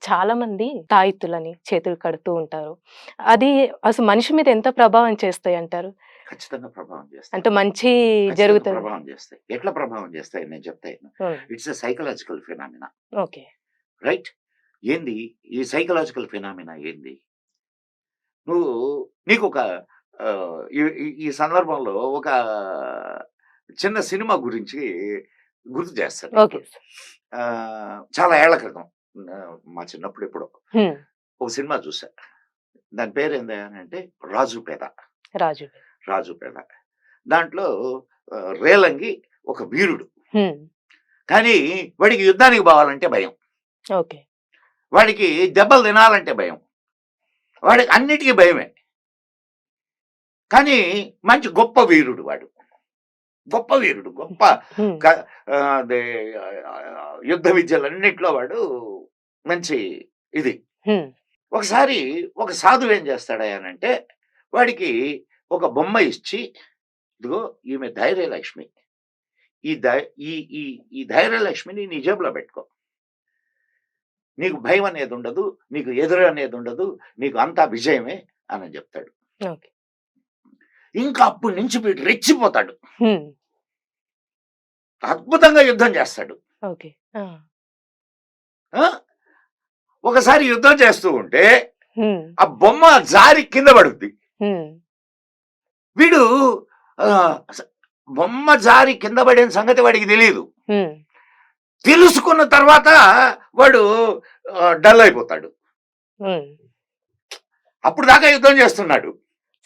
చాలా మంది తాయెత్తులని చేతులు కడుతూ ఉంటారు. అది అసలు మనిషి మీద ఎంత ప్రభావం చేస్తాయంటారు? ఖచ్చితంగా ప్రభావం చేస్తాయి. అంటే మంచి ఖచ్చితంగా జరుగుతది. ప్రభావం చేస్తాయి. ఎట్లా ప్రభావం చేస్తాయి నేను చెప్తా ఇను. హ్మ్. It's a psychological phenomena. Okay. Right? ఏంది ఈ సైకలాజికల్ ఫినామినా ఏంది? నువ్వు నీకొక ఈ ఈ ఈ సందర్భంలో ఒక చిన్న సినిమా గురించి గుర్తు చేస్తాను నీకు. Okay sir. చాలా ఏళ్ల క్రితం మా చిన్నప్పుడు ఎప్పుడో హ్మ్. ఒక సినిమా చూసా. దాని పేరేంది అనంటే 'రాజుపేద'. రాజు. 'రాజుపేద'. దాంట్లో రేలంగి ఒక వీరుడు. హ్మ్. కానీ వాడికి యుద్ధానికి పోవాలంటే భయం. ఓకే. వాడికి దెబ్బలు తినాలంటే భయం. వాడికి అన్నిటికి భయమే. కానీ మంచి గొప్ప వీరుడు వాడు. గొప్ప వీరుడు. గొప్ప హ్మ్. క అదే యుద్ధ విద్యలన్నిట్లో వాడు మంచి ఇది. హ్మ్. ఒకసారి ఒక సాధువు ఏం చేస్తాడయ్యానంటే, వాడికి ఒక బొమ్మ ఇచ్చి, ఇదిగో ఈమె ధైర్యలక్ష్మి. ఈ ధై ఈ ఈ ఈ ధైర్యలక్ష్మిని నీ జేబులో పెట్టుకో. నీకు భయం అనేది ఉండదు. నీకు ఎదురు అనేది ఉండదు. నీకు అంతా విజయమే అని చెప్తాడు. ఓకే. ఇంకా అప్పటి నుంచి వీడు రెచ్చిపోతాడు. హ్మ్. అద్భుతంగా యుద్ధం చేస్తాడు. ఓకే. ఆ! ఆ! ఒకసారి యుద్ధం చేస్తూ ఉంటే, హ్మ్. ఆ బొమ్మ జారి కింద పడుద్ది. హ్మ్. వీడు స బొమ్మ జారి కింద పడిన సంగతి వాడికి తెలీదు. హ్మ్. తెలుసుకున్న తర్వాత వాడు డల్ అయిపోతాడు. హ్మ్. అప్పుడు దాకా యుద్ధం చేస్తున్నాడు.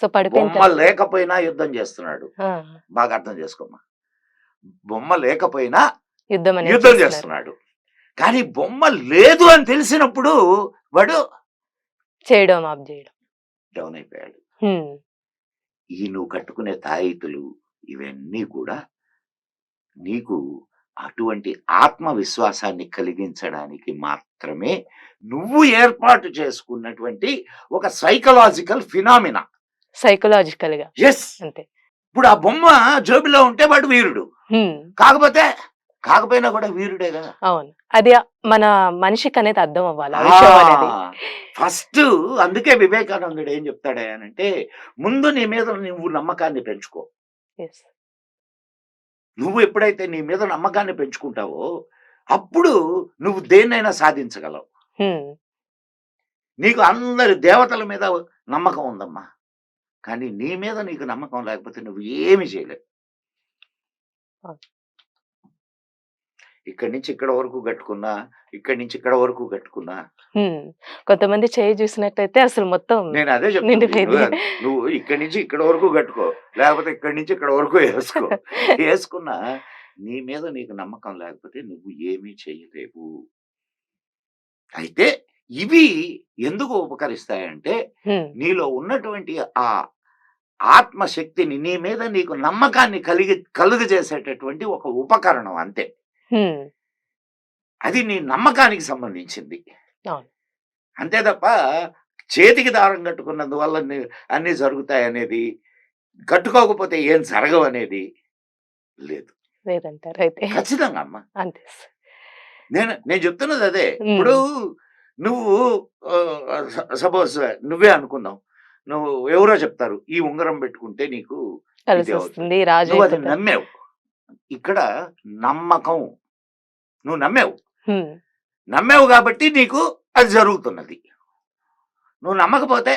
సో, పడిపోయిన బొమ్మ లేకపోయినా యుద్ధం చేస్తున్నాడు. ఆ! బాగా అర్థం చేసుకోమ్మా. బొమ్మ లేకపోయినా యుద్ధం అనేది యుద్ధం చేస్తున్నారు. చేస్తున్నాడు. కానీ బొమ్మ లేదు అని తెలిసినప్పుడు వాడు చేయడం ఆప్ జేయడం. డౌన్ అయిపోయాడు. హ్మ్. ఈ నువ్వు కట్టుకునే తాయెత్తులు ఇవన్నీ కూడా నీకు అటువంటి ఆత్మవిశ్వాసాన్ని కలిగించడానికి మాత్రమే నువ్వు ఏర్పాటు చేసుకున్నటువంటి ఒక సైకలాజికల్ ఫినామినా. సైకలాజికల్‌గా యెస్. అంతే. ఇప్పుడు ఆ బొమ్మ జేబులో ఉంటే వాడు వీరుడు. హ్మ్. కాకపోయినా కూడా వీరుడే కదా! అవును. అది మన మనిషికనేది అర్థం అవ్వాలి. ఆ విషయం అనేది. ఫస్ట్ అందుకే వివేకానందుడు ఏం చెప్తాడనంటే, ముందు నీ మీద నువ్వు నమ్మకాన్ని పెంచుకో. యెస్. నువ్వు ఎప్పుడైతే నీ మీద నమ్మకాన్ని పెంచుకుంటావో, అప్పుడు నువ్వు దేన్నైనా సాధించగలవు. హ్మ్. నీకు అందరి దేవతల మీద నమ్మకం ఉందమ్మా. కానీ నీ మీద నీకు నమ్మకం లేకపోతే నువ్వు ఏమి చేయలేవు. అవును. ఇక్కడి నుంచి ఇక్కడ వరకు కట్టుకున్నా, ఇక్కడి నుంచి ఇక్కడ వరకు కట్టుకున్నా. హ్మ్. కొంతమంది చేయి చూసినట్టయితే అసలు మొత్తం నేను అదే చెప్తుంది. నిండిపోయింది. నువ్వు ఇక్కడి నుంచి ఇక్కడ వరకు కట్టుకో. లేకపోతే ఇక్కడి నుంచి ఇక్కడ వరకు ఏసుకో. ఏసుకున్నా నీ మీద నీకు నమ్మకం లేకపోతే నువ్వు ఏమీ చేయలేవు. అయితే ఇవి ఎందుకు ఉపకరిస్తాయంటే, హ్మ్. నీలో ఉన్నటువంటి ఆ ఆత్మశక్తిని నీ మీద నీకు నమ్మకాన్ని కలుగజేసేటటువంటి ఒక ఉపకరణం అంతే. హ్మ్. అది నీ నమ్మకానికి సంబంధించింది. అవును. అంతే తప్ప చేతికి దారం కట్టుకున్నందువల్ల అన్నీ జరుగుతాయనేది, కట్టుకోకపోతే ఏం జరగవనేది లేదు. లేదంటారు అయితే. ఖచ్చితంగా అమ్మ. అంతే. నేను చెప్తున్నది అదే. హ్మ్. ఇప్పుడు నువ్వు సపోజ్ నువ్వే అనుకుందాం. నువ్వు ఎవరో చెప్తారు. ఈ ఉంగరం పెట్టుకుంటే నీకు ఇది అవుతుంది. కలిసొస్తుంది. రాజు నువ్వు అది అయిపోతారు. నమ్మావు. ఇక్కడ నమ్మకం. నువ్వు నమ్మావు. హ్మ్. నమ్మావు కాబట్టి నీకు అది జరుగుతున్నది. నువ్వు నమ్మకపోతే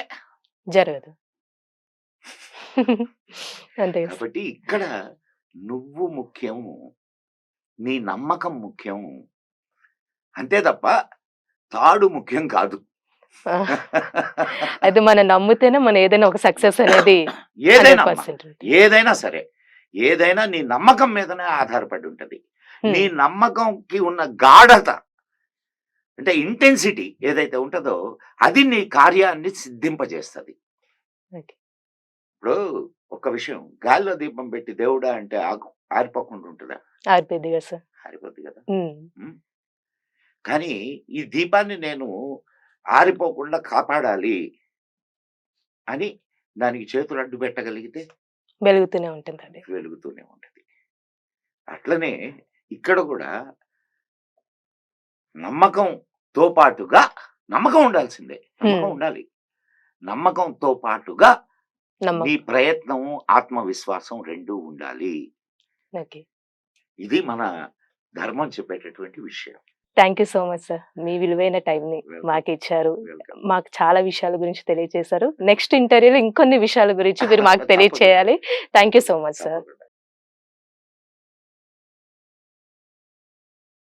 జరగదు. అంతే. కాబట్టి ఇక్కడ నువ్వు ముఖ్యం. నీ నమ్మకం ముఖ్యం. అంతే తప్ప తాడు ముఖ్యం కాదు. ఆ! అయితే మనం నమ్మితేనే మనం ఏదైనా ఒక సక్సెస్ అనేది ఏదైనా అమ్మా. 100% ఉంటుంది. ఏదైనా సరే. ఏదైనా నీ నమ్మకం మీదనే ఆధారపడి ఉంటది. నీ హ్మ్. నమ్మకంకి ఉన్న గాఢత అంటే ఇంటెన్సిటీ ఏదైతే ఉంటదో అది నీ కార్యాన్ని సిద్ధింపజేస్తది. ఓకే. ఇప్పుడు ఒక విషయం గాలిలో దీపం పెట్టి దేవుడా అంటే ఆరిపోకుండా ఉంటదా? ఆరిపోద్ది కదా సార్. ఆరిపోద్ది కదా! హ్మ్. హ్మ్. కానీ ఈ దీపాన్ని నేను ఆరిపోకుండా కాపాడాలి అని దానికి చేతులు అడ్డు పెట్టగలిగితే వెలుగుతూనే ఉంటుందండి. వెలుగుతూనే ఉంటది. అట్లనే ఇక్కడ కూడా నమ్మకంతో పాటుగా నమ్మకం ఉండాల్సిందే. నమ్మకం హ్మ్. ఉండాలి. నమ్మకంతో పాటుగా నీ నమ్మకం. ప్రయత్నం, ఆత్మవిశ్వాసం 2 ఉండాలి. ఓకే. ఇది మన ధర్మం చెప్పేటటువంటి విషయం. Thank you so much sir. మీ విలువైన టైంని వెల్కమ్. మాకిచ్చారు. వెల్కమ్. మాకు చాలా విషయాల గురించి తెలియజేశారు. నెక్స్ట్ ఇంటర్వ్యూలో ఇంకొన్ని విషయాల గురించి మీరు మాకు తప్పకుండా. తెలియచేయాలి. Thank you so much sir. తప్పకుండా.